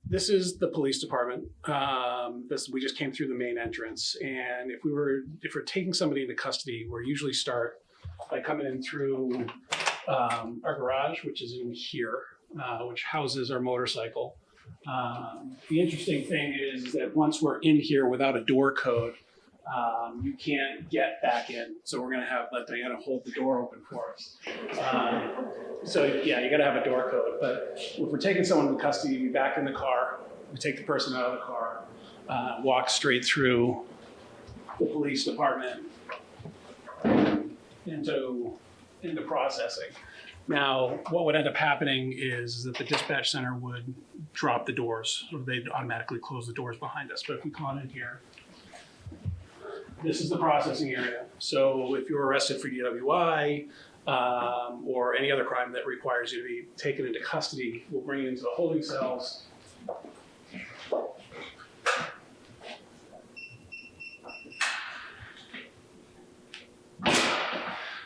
This is the police department. We just came through the main entrance, and if we're taking somebody into custody, we usually start by coming in through our garage, which is in here, which houses our motorcycle. The interesting thing is that once we're in here without a door code, you can't get back in. So we're gonna let Diana hold the door open for us. So yeah, you gotta have a door code. But if we're taking someone into custody, we back in the car, we take the person out of the car, walk straight through the police department into processing. Now, what would end up happening is that the dispatch center would drop the doors, or they'd automatically close the doors behind us. But if we come on in here, this is the processing area. So if you're arrested for DWI or any other crime that requires you to be taken into custody, we'll bring you into the holding cells.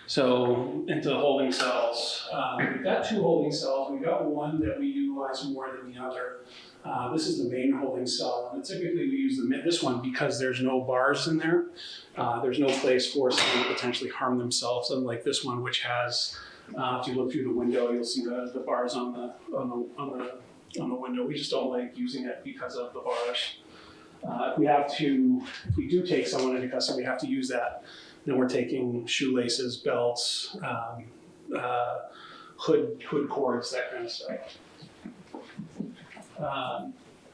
So into the holding cells. We've got two holding cells. We've got one that we utilize more than the other. This is the main holding cell. And typically we use this one because there's no bars in there. There's no place for someone to potentially harm themselves, unlike this one, which has, if you look through the window, you'll see the bars on the window. We just don't like using it because of the bars. If we do take someone into custody, we have to use that. Then we're taking shoelaces, belts, hood cords, that kind of stuff.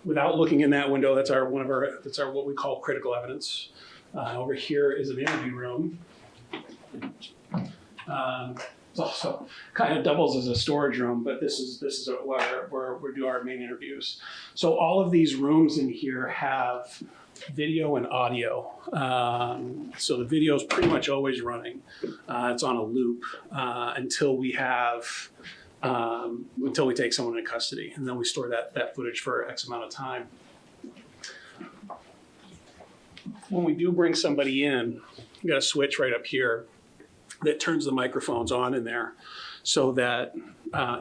Without looking in that window, that's our what we call critical evidence. Over here is an interview room. It's also kind of doubles as a storage room, but this is where we do our main interviews. So all of these rooms in here have video and audio. So the video is pretty much always running. It's on a loop until we take someone in custody, and then we store that footage for X amount of time. When we do bring somebody in, you got a switch right up here that turns the microphones on in there so that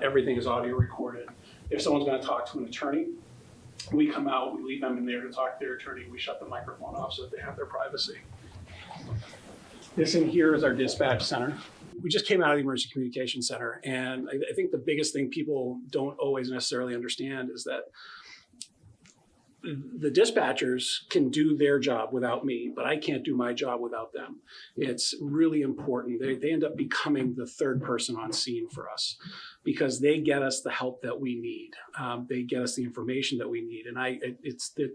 everything is audio recorded. If someone's going to talk to an attorney, we come out, we leave them in there to talk to their attorney, we shut the microphone off so that they have their privacy. This in here is our dispatch center. We just came out of the Emergency Communication Center, and I think the biggest thing people don't always necessarily understand is that the dispatchers can do their job without me, but I can't do my job without them. It's really important. They end up becoming the third person on scene for us because they get us the help that we need. They get us the information that we need, and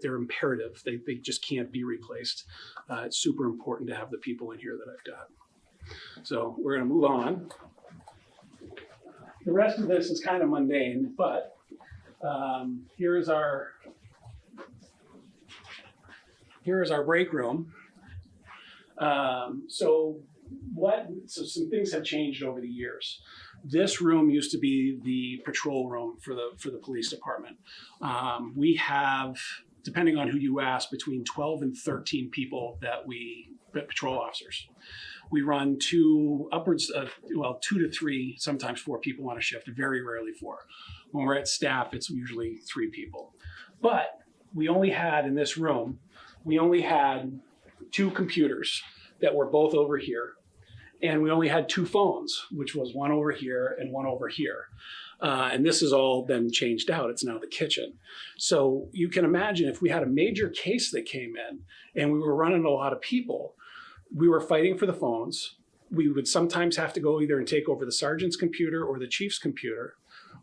they're imperative. They just can't be replaced. It's super important to have the people in here that I've got. So we're going to move on. The rest of this is kind of mundane, but here is our break room. So some things have changed over the years. This room used to be the patrol room for the police department. We have, depending on who you ask, between 12 and 13 people that patrol officers. We run two to three, sometimes 4 people on a shift, very rarely 4. When we're at staff, it's usually 3 people. But we only had, in this room, 2 computers that were both over here. And we only had 2 phones, which was one over here and one over here. And this has all been changed out. It's now the kitchen. So you can imagine if we had a major case that came in and we were running a lot of people, we were fighting for the phones. We would sometimes have to go either and take over the sergeant's computer or the chief's computer,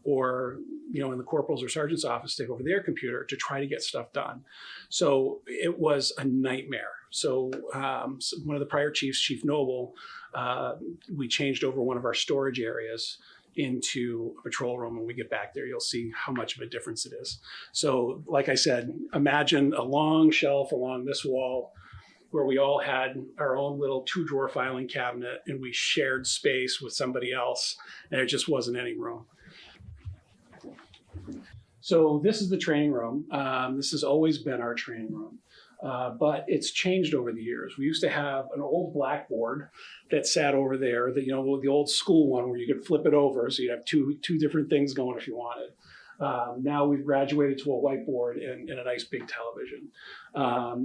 or in the corporal's or sergeant's office, take over their computer to try to get stuff done. So it was a nightmare. So one of the prior chiefs, Chief Noble, we changed over one of our storage areas into a patrol room. When we get back there, you'll see how much of a difference it is. So like I said, imagine a long shelf along this wall where we all had our own little 2-drawer filing cabinet and we shared space with somebody else, and it just wasn't any room. So this is the training room. This has always been our training room, but it's changed over the years. We used to have an old blackboard that sat over there, the old school one where you could flip it over, so you'd have two different things going if you wanted. Now we've graduated to a whiteboard and a nice big television.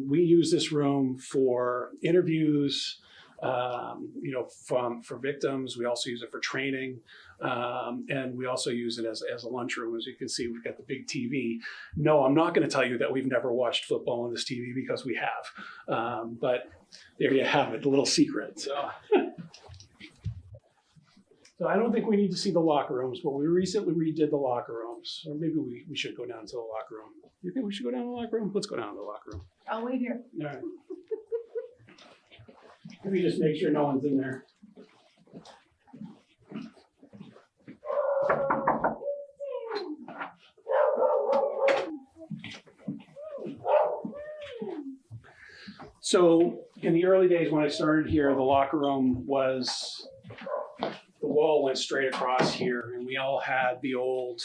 We use this room for interviews, for victims. We also use it for training. And we also use it as a lunchroom. As you can see, we've got the big TV. No, I'm not going to tell you that we've never watched football on this TV, because we have. But there you have it, the little secret. So I don't think we need to see the locker rooms, but we recently redid the locker rooms. Or maybe we should go down to the locker room. You think we should go down to the locker room? Let's go down to the locker room. I'll wait here. All right. Let me just make sure no one's in there. So in the early days when I started here, the locker room was, the wall went straight across here, and we all had the old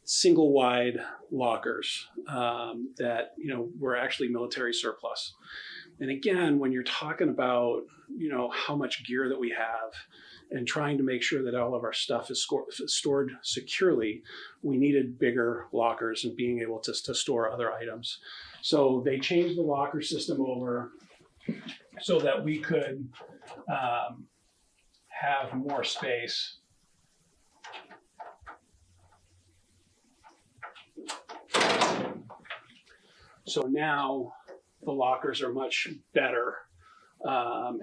single wide lockers that were actually military surplus. And again, when you're talking about how much gear that we have and trying to make sure that all of our stuff is stored securely, we needed bigger lockers and being able to store other items. So they changed the locker system over so that we could have more space. So now the lockers are much better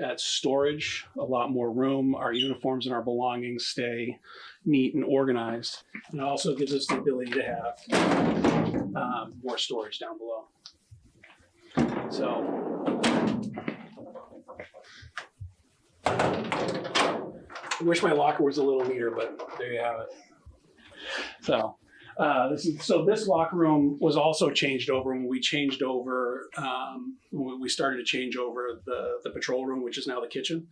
at storage, a lot more room. Our uniforms and our belongings stay neat and organized. And it also gives us the ability to have more storage down below. So I wish my locker was a little neater, but there you have it. So this locker room was also changed over when we changed over, we started to change over the patrol room, which is now the kitchen.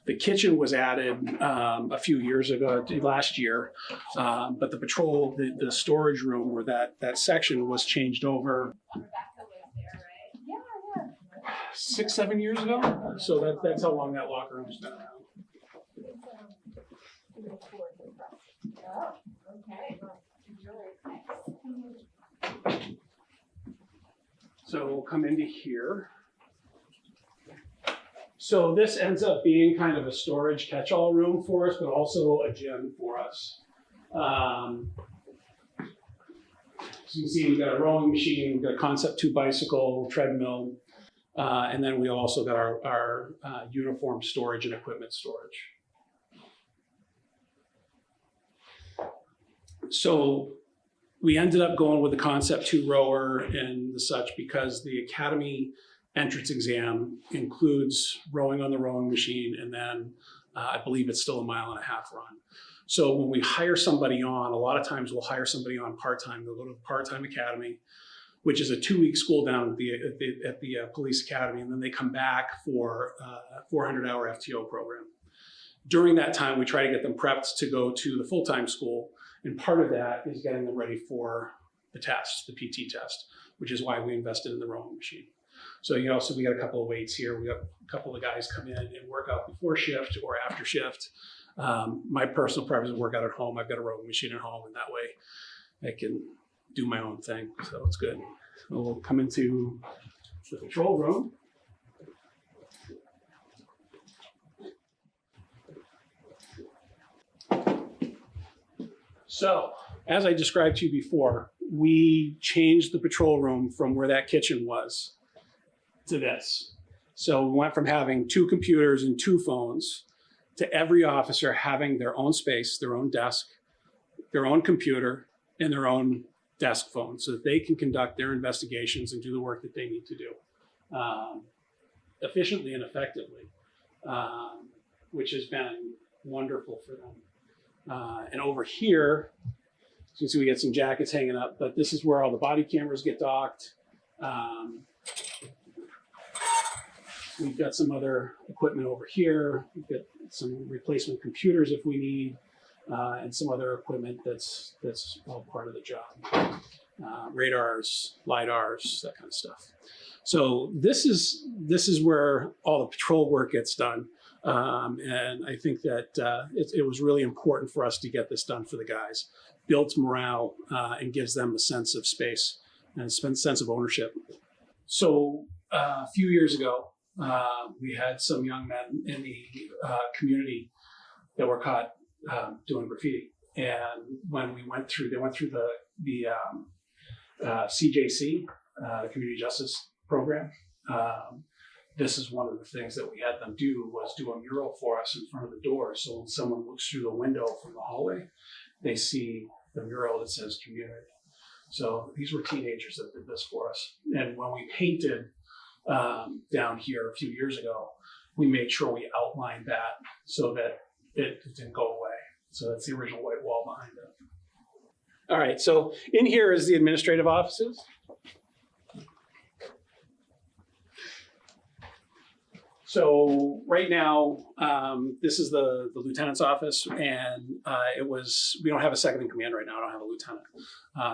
The kitchen was added a few years ago, last year, but the patrol, the storage room, or that section was changed over 6-7 years ago. So that's how long that locker room's been around. Oh, okay. So we'll come into here. So this ends up being kind of a storage catch-all room for us, but also a gym for us. So you can see we've got a rowing machine, we've got a Concept 2 bicycle, treadmill, and then we also got our uniform storage and equipment storage. So we ended up going with the Concept 2 rower and such because the academy entrance exam includes rowing on the rowing machine, and then I believe it's still a 1.5 mile run. So when we hire somebody on, a lot of times we'll hire somebody on part-time. They'll go to the part-time academy, which is a 2-week school down at the police academy, and then they come back for a 400-hour FTO program. During that time, we try to get them prepped to go to the full-time school. And part of that is getting them ready for the test, the PT test, which is why we invested in the rowing machine. So, so we got a couple of weights here. We got a couple of guys come in and work out before shift or after shift. My personal preference is work out at home. I've got a rowing machine at home, and that way I can do my own thing. So it's good. So we'll come into the control room. So, as I described to you before, we changed the patrol room from where that kitchen was to this. So we went from having 2 computers and 2 phones to every officer having their own space, their own desk, their own computer, and their own desk phone so that they can conduct their investigations and do the work that they need to do efficiently and effectively, which has been wonderful for them. And over here, you can see we get some jackets hanging up, but this is where all the body cameras get docked. We've got some other equipment over here. We've got some replacement computers if we need, and some other equipment that's all part of the job. Radars, LiDARs, that kind of stuff. So this is where all the patrol work gets done. And I think that it was really important for us to get this done for the guys builds morale and gives them a sense of space and a sense of ownership. So a few years ago, we had some young men in the community that were caught doing graffiti. And when they went through the CJC, the Community Justice Program. This is one of the things that we had them do, was do a mural for us in front of the door. So when someone looks through the window from the hallway, they see the mural that says community. So these were teenagers that did this for us. And when we painted down here a few years ago, we made sure we outlined that so that it didn't go away. So that's the original white wall behind it. All right, so in here is the administrative offices. So right now, this is the lieutenant's office, and we don't have a second in command right now. I don't have a lieutenant.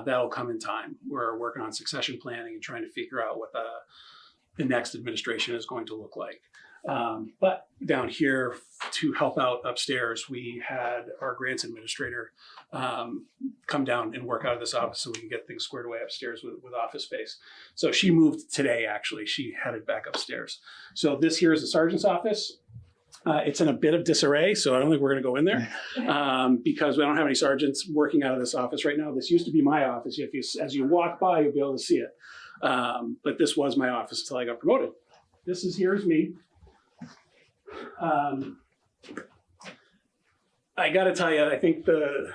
That'll come in time. We're working on succession planning and trying to figure out what the next administration is going to look like. But down here, to help out upstairs, we had our grants administrator come down and work out of this office so we can get things squared away upstairs with office space. So she moved today, actually. She headed back upstairs. So this here is the sergeant's office. It's in a bit of disarray, so I don't think we're going to go in there because we don't have any sergeants working out of this office right now. This used to be my office. As you walk by, you'll be able to see it. But this was my office until I got promoted. Here's me. I got to tell you, I think the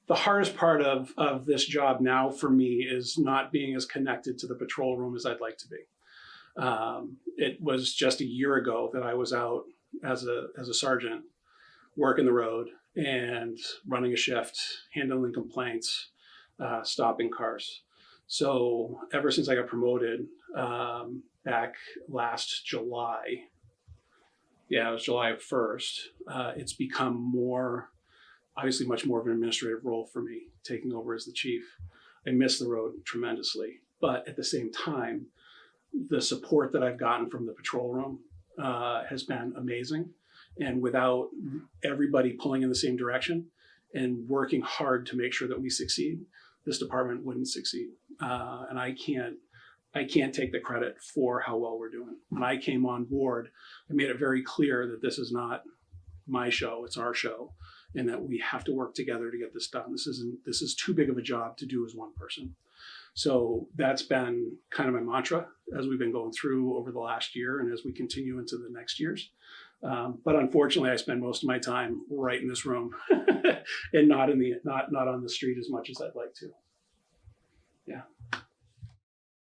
hardest part of this job now for me is not being as connected to the patrol room as I'd like to be. It was just a year ago that I was out as a sergeant, working the road and running a shift, handling complaints, stopping cars. So ever since I got promoted back last July, it was July 1st, it's become obviously much more of an administrative role for me, taking over as the chief. I miss the road tremendously, but at the same time, the support that I've gotten from the patrol room has been amazing. And without everybody pulling in the same direction and working hard to make sure that we succeed, this department wouldn't succeed. And I can't take the credit for how well we're doing. When I came on board, I made it very clear that this is not my show, it's our show, and that we have to work together to get this done. This is too big of a job to do as one person. So that's been kind of my mantra as we've been going through over the last year and as we continue into the next years. But unfortunately, I spend most of my time right in this room and not on the street as much as I'd like to. Yeah.